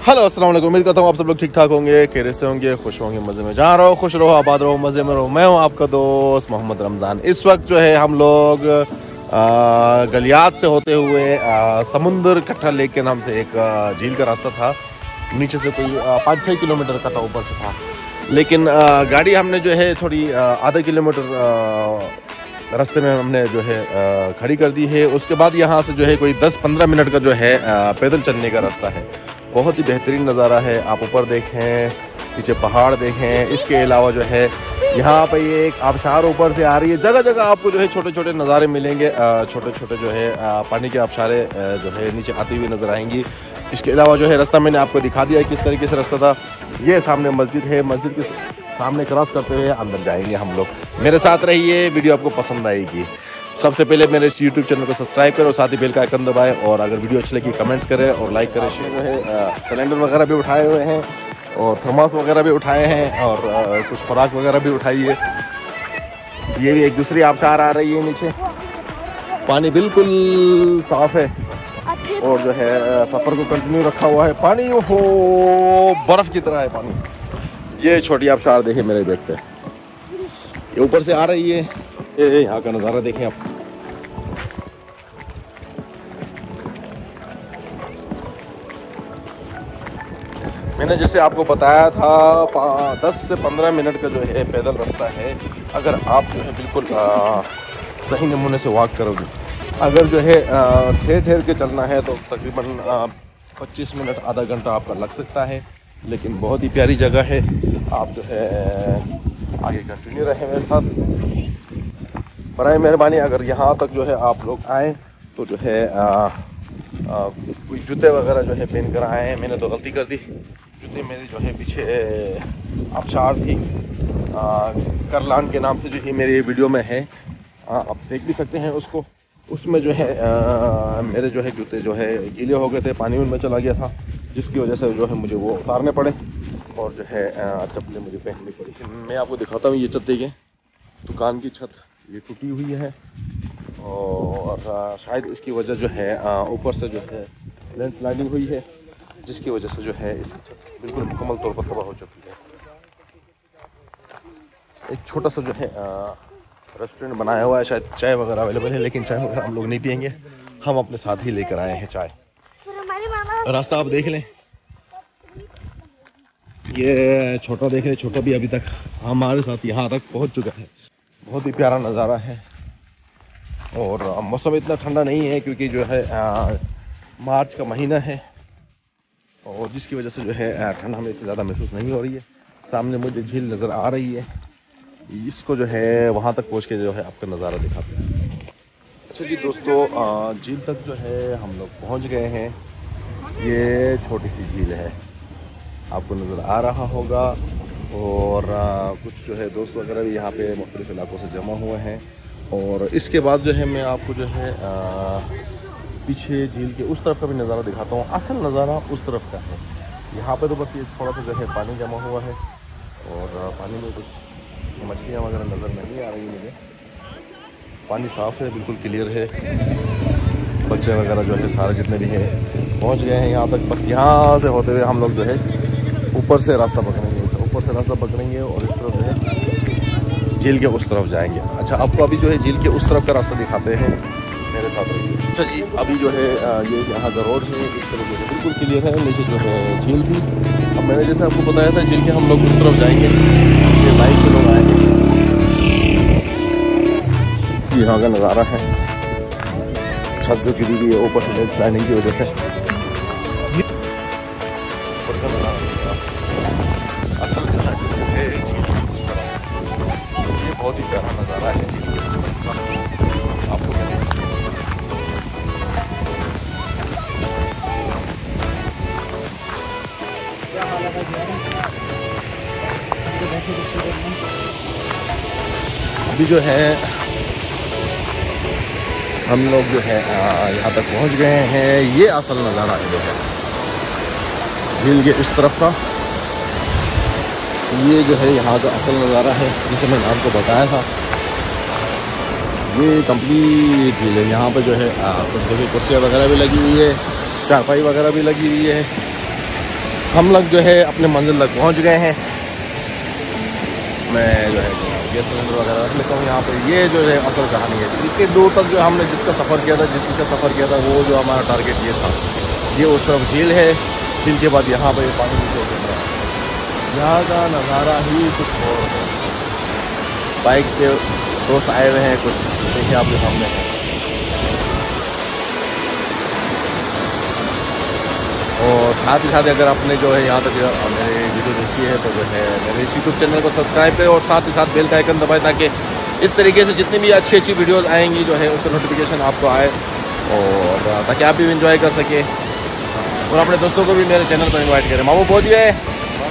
Hello अस्सलाम वालेकुम। उम्मीद करता हूँ आप सब लोग ठीक ठाक होंगे, खैरियत से होंगे, खुश होंगे, मज़े में। जहाँ रहो खुश रहो, आबाद रहो, मज़े में रहो। मैं हूँ आपका दोस्त मोहम्मद रमज़ान। इस वक्त जो है हम लोग गलियात से होते हुए समुंदर कट्ठा लेक के नाम से एक झील का रास्ता था। नीचे से कोई 5-6 किलोमीटर का था, ऊपर से था। लेकिन गाड़ी हमने जो है थोड़ी आधा किलोमीटर रास्ते में हमने जो है खड़ी कर दी है। उसके बाद यहाँ से जो है कोई 10-15 मिनट का जो है पैदल चलने का रास्ता है। बहुत ही बेहतरीन नज़ारा है। आप ऊपर देखें, पीछे पहाड़ देखें। इसके अलावा जो है यहाँ पे ये एक आबशार ऊपर से आ रही है। जगह जगह आपको जो है छोटे छोटे नज़ारे मिलेंगे। छोटे छोटे जो है पानी के आबशारें जो है नीचे आती हुई नज़र आएंगी। इसके अलावा जो है रास्ता मैंने आपको दिखा दिया है किस तरीके से रास्ता था। ये सामने मस्जिद है, मस्जिद के सामने क्रॉस करते हुए अंदर जाएंगे हम लोग। मेरे साथ रहिए, वीडियो आपको पसंद आएगी। सबसे पहले मेरे इस यूट्यूब चैनल को सब्सक्राइब करें और साथ ही बेल का आइकन दबाएं। और अगर वीडियो अच्छी लगी कमेंट्स करें और लाइक करें। शेयर जो है सिलेंडर वगैरह भी उठाए हुए हैं और थर्मास वगैरह भी उठाए हैं और कुछ खुराक वगैरह भी उठाई है। ये भी एक दूसरी आबशार आ रही है। नीचे पानी बिल्कुल साफ है और जो है सफ़र को कंटिन्यू रखा हुआ है। पानी ओहो बर्फ़ की तरह है पानी। ये छोटी आबशार देखिए मेरे बैग पे, ये ऊपर से आ रही है। ये यहाँ का नज़ारा देखें आप। मैंने जैसे आपको बताया था 10 से 15 मिनट का जो है पैदल रास्ता है। अगर आप जो है बिल्कुल सही नमूने से वॉक करोगे, अगर जो है ठहर ठहर के चलना है तो तकरीबन 25 मिनट आधा घंटा आपका लग सकता है। लेकिन बहुत ही प्यारी जगह है। आप जो है आगे कंटिन्यू रहे मेरे साथ। बराए मेहरबानी अगर यहाँ तक जो है आप लोग आए तो जो है कोई जूते वगैरह जो है पहन कर आए हैं। मैंने तो गलती कर दी, जूते मेरे जो है पीछे आबशार थी करलान के नाम से जो है मेरे वीडियो में है, आप देख भी सकते हैं उसको। उसमें जो है मेरे जो है जूते जो है गीले हो गए थे, पानी उनमें चला गया था, जिसकी वजह से जो है मुझे वो उतारने पड़े और जो है चप्पलें मुझे पहननी पड़ी। मैं आपको दिखाता हूँ। ये छत देखिए, दुकान की छत ये टूटी हुई है और शायद इसकी वजह जो है ऊपर से जो है लैंडस्लाइडिंग हुई है, जिसकी वजह से जो है इसकी छत बिल्कुल मुकम्मल तौर पर तबाह हो चुकी है। एक छोटा सा जो है रेस्टोरेंट बनाया हुआ है, शायद चाय वगैरह अवेलेबल है, लेकिन चाय वगैरह हम लोग नहीं पियेंगे। हम अपने साथ ही लेकर आए हैं चाय। रास्ता आप देख लें, ये छोटा देख लें, छोटा भी अभी तक हमारे साथ यहाँ तक पहुँच चुका है। बहुत ही प्यारा नज़ारा है और मौसम इतना ठंडा नहीं है क्योंकि जो है मार्च का महीना है और जिसकी वजह से जो है ठंड हमें इतनी ज़्यादा महसूस नहीं हो रही है। सामने मुझे झील नज़र आ रही है, इसको जो है वहाँ तक पहुँच के जो है आपका नज़ारा दिखाते हैं। अच्छा जी दोस्तों, झील तक जो है हम लोग पहुँच गए हैं। ये छोटी सी झील है, आपको नज़र आ रहा होगा। और कुछ जो है दोस्त वगैरह भी यहाँ पे मुख्तलिफ इलाकों से जमा हुए हैं। और इसके बाद जो है मैं आपको जो है पीछे झील के उस तरफ का भी नज़ारा दिखाता हूँ। असल नज़ारा उस तरफ का है। यहाँ पे तो बस ये थोड़ा सा जो है पानी जमा हुआ है और पानी में कुछ मछलियाँ वगैरह नज़र नहीं आ रही मुझे। पानी साफ़ है, बिल्कुल क्लियर है। बच्चे वगैरह जो है सारे जितने भी हैं पहुँच गए हैं यहाँ तक। बस यहाँ से होते हुए हम लोग जो है ऊपर से रास्ता पकड़ेंगे, ऊपर से रास्ता पकड़ेंगे और इस तरफ जो है झील के उस तरफ जाएंगे। अच्छा, आपको अभी जो है झील के उस तरफ का रास्ता दिखाते हैं, मेरे साथ रहिए। अच्छा जी, अभी जो है ये यहाँ का रोड है, इस तरफ जो है बिल्कुल क्लियर है। नीचे जो है झील थी। अब मैंने जैसे आपको बताया था झील के हम लोग उस तरफ जाएंगे। ये बाइक के लोग आएंगे। यहाँ का नज़ारा है, छत जो गिरी हुई है ऊपर से लैंडस्लाइडिंग की वजह से। असल जो है झील के उस तरफ, ये बहुत ही प्यारा नज़ारा है झील के उस तरफ का। आपको अभी जो है हम लोग जो है यहाँ तक पहुँच गए हैं। ये असल नज़ारा है जो है झील के इस तरफ का। ये जो है यहाँ का असल नज़ारा है, जिसे मैंने आपको बताया था। ये कंप्लीट झील है। यहाँ पे जो है कुछ देखिए कुर्सियाँ वगैरह भी लगी हुई है, चारपाई वगैरह भी लगी हुई है। हम लोग जो है अपने मंजिल तक पहुंच गए हैं। मैं जो है गैस सिलेंडर वगैरह रख लेता हूँ यहाँ पे। ये जो है असल कहानी है। इतनी दूर तक जो हमने जिसका सफ़र किया था, जिसका सफ़र किया था, वो जो हमारा टारगेट ये था। ये उस तरफ झील है, झील के बाद यहाँ पर पानी नीचे उतर रहा है। यहाँ का नज़ारा ही कुछ और है। बाइक पे दोस्त आए हुए हैं कुछ, देखिए आपके सामने है। और साथ ही साथ अगर आपने जो है यहाँ तक मेरे वीडियो देखी है तो जो है मेरे यूट्यूब चैनल को सब्सक्राइब करें और साथ ही साथ बेल का आइकन दबाएं, ताकि इस तरीके से जितनी भी अच्छी अच्छी वीडियोस आएंगी जो है उसका नोटिफिकेशन आपको आए, और ताकि आप भी इंजॉय कर सके और अपने दोस्तों को भी मेरे चैनल पर इन्वाइट करें। मामू पहुँच गए,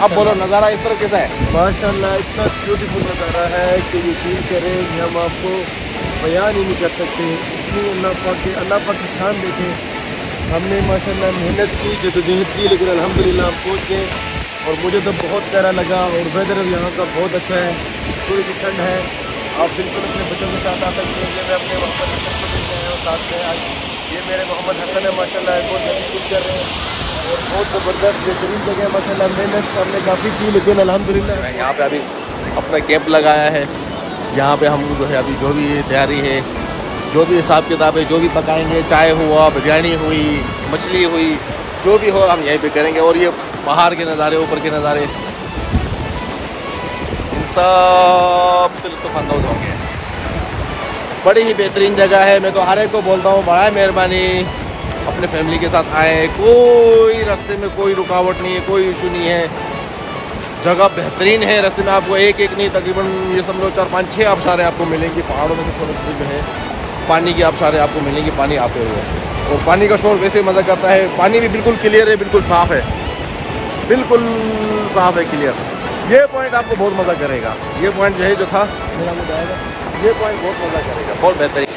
अब बोलो नज़ारा इस तरह कैसा है? माशाल्लाह इतना ब्यूटीफुल नज़ारा है कि यकीन करें हम आपको बयान ही नहीं कर सकते। इतनी अल्लाह पाक की शान देखें। हमने माशाल्लाह मेहनत की, जद्दोजहद की, लेकिन अल्हम्दुलिल्लाह हम पहुँच गए। और मुझे तो बहुत प्यारा लगा। और वेदर यहाँ का बहुत अच्छा है, थोड़ी सी ठंड है। आप बिल्कुल अपने बच्चों के साथ आ सकते हैं। ये मैं अपने मोहम्मद हसन को देख रहे हैं और साथ में आज ये मेरे मोहम्मद हसन है माशाल्लाह, बहुत जल्दी कुछ कर रहे हैं और बहुत ज़बरदस्त बेहतरीन जगह माशाल्लाह। मेहनत हमने काफ़ी की, लेकिन अल्हम्दुलिल्लाह यहाँ पे अभी अपना कैंप लगाया है। यहाँ पे हम जो है अभी जो भी तैयारी है, जो भी हिसाब किताब है, जो भी पकाएंगे, चाय हुआ, बिरयानी हुई, मछली हुई, जो भी हो हम यहीं पे करेंगे। और ये पहाड़ के नज़ारे, ऊपर के नज़ारे, इन सब से लुत्फ़अंदोज़ होंगे। बड़ी ही बेहतरीन जगह है। मैं तो हर एक को बोलता हूँ, बड़ा मेहरबानी अपने फैमिली के साथ आए। कोई रास्ते में कोई रुकावट नहीं है, कोई इशू नहीं है। जगह बेहतरीन है। रास्ते में आपको एक एक नहीं तकरीबन ये समझो 4, 5, 6 आबशारें आपको मिलेंगी। पहाड़ों में से थोड़े जो है पानी की आबशारें आपको मिलेंगी, पानी आते हुए। और पानी का शोर वैसे मज़ा करता है। पानी भी बिल्कुल क्लियर है, बिल्कुल साफ़ है, बिल्कुल साफ़ है, क्लियर। ये पॉइंट आपको बहुत मज़ा करेगा। ये पॉइंट जो है जो था मेरा, ये पॉइंट बहुत मज़ा करेगा, बहुत बेहतरीन।